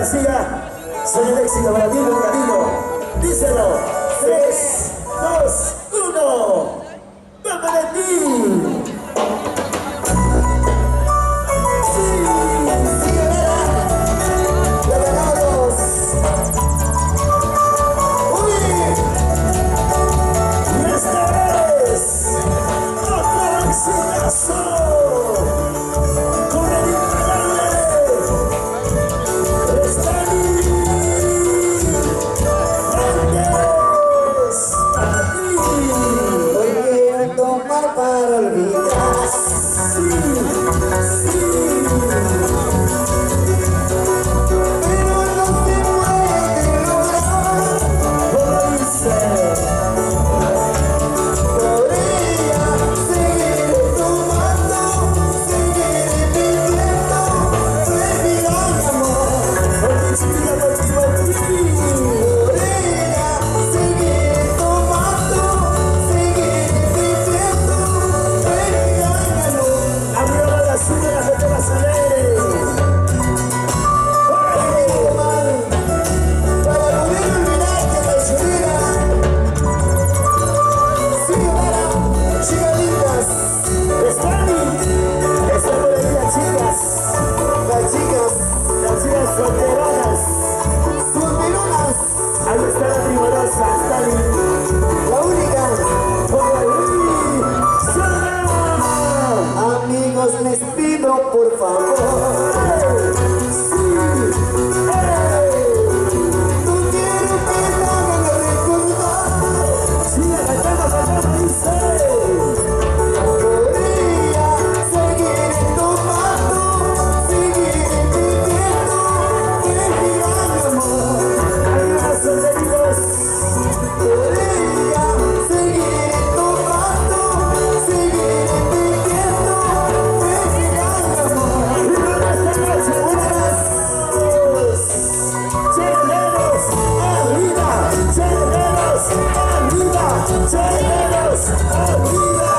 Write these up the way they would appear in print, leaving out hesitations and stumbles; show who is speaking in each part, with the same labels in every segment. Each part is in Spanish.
Speaker 1: García. Soy el éxito para ti, mi camino. Díselo. 3, 2, 1. ¡Vamos de ti!
Speaker 2: Para olvidar, pero no se puede lograr. Podría seguir tomando, seguir viviendo, respirar mi amor. Podría seguir tomando, seguir viviendo.
Speaker 1: Ahí está la primorosa,
Speaker 2: La única. Amigos, les pido por favor. No quiero que me hagan recordar.
Speaker 1: Sí, cantamos, dice.
Speaker 2: Podría seguir tomando, seguir viviendo, respirar mi amor.
Speaker 1: Amigos, amigos.
Speaker 2: Podría seguir tomando, seguir viviendo, respirar mi amor.
Speaker 1: Y con esta noche, cheleros, arriba, cheleros, arriba, cheleros, arriba.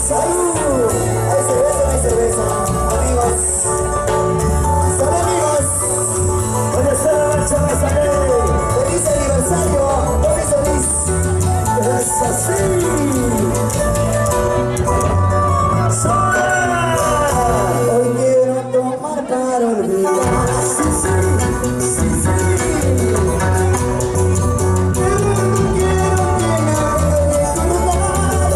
Speaker 2: ¡Salud! Hay cerveza, amigos. ¡Salud, amigos!
Speaker 1: ¿Dónde está la marcha más alegre?
Speaker 2: ¡Feliz aniversario! ¡Feliz, feliz!
Speaker 1: Es así. ¡Sola!
Speaker 2: Hoy quiero tomar para olvidar.
Speaker 1: Sí, sí, sí, sí.
Speaker 2: Pero no quiero que me hagan recordar.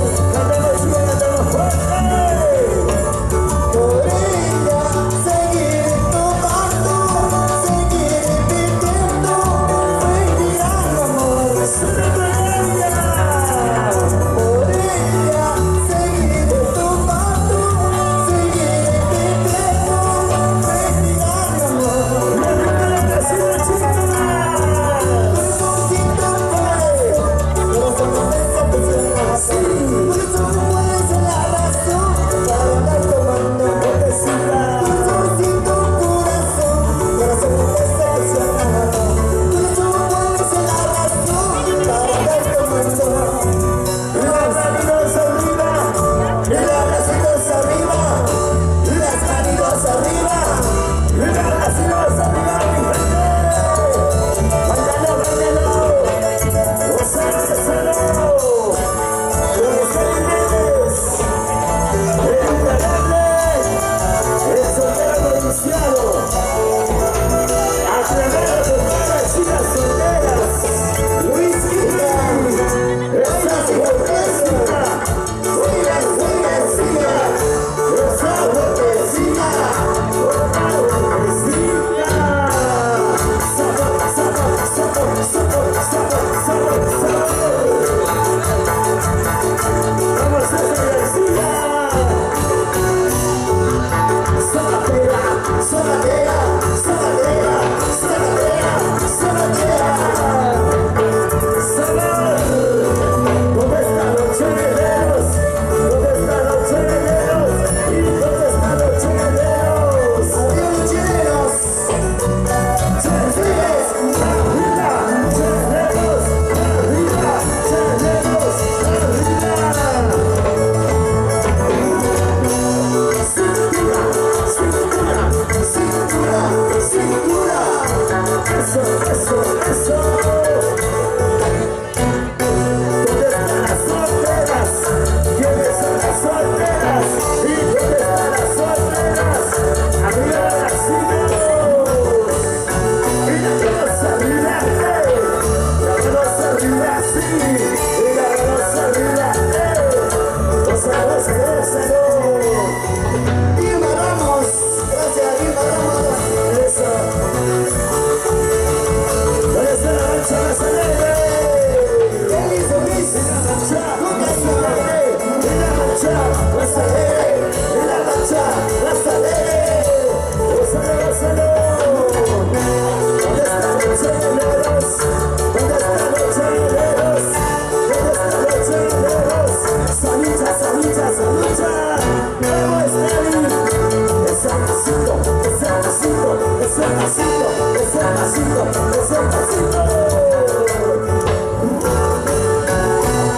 Speaker 1: ese pasito, ese pasito.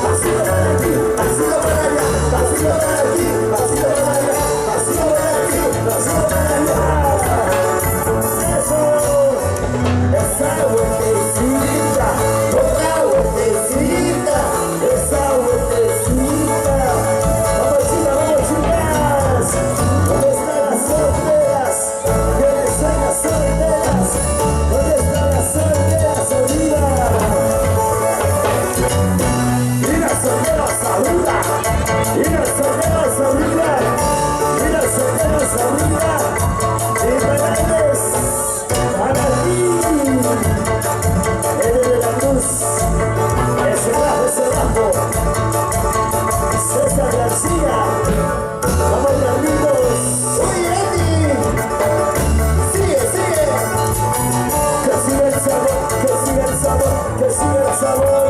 Speaker 1: Pasito para aquí, pasito para allá, pasito para aquí, pasito para allá, pasito para aquí, pasito para allá. Eso, esa vueltecita, otra vueltecita, esa vueltecita. Vamos chicas, ¿dónde están las solteras? ¿Quiénes son las solteras? ¿Dónde están las solteras arriba? Y las solteras arriba, y las solteras arriba, y las solteras arriba. Y Fernández, para ti, Eddie de la Cruz, ese bajo, César García, vamos amigos. Oye Eddie, sigue, que siga el sabor, que siga el sabor, que siga el sabor.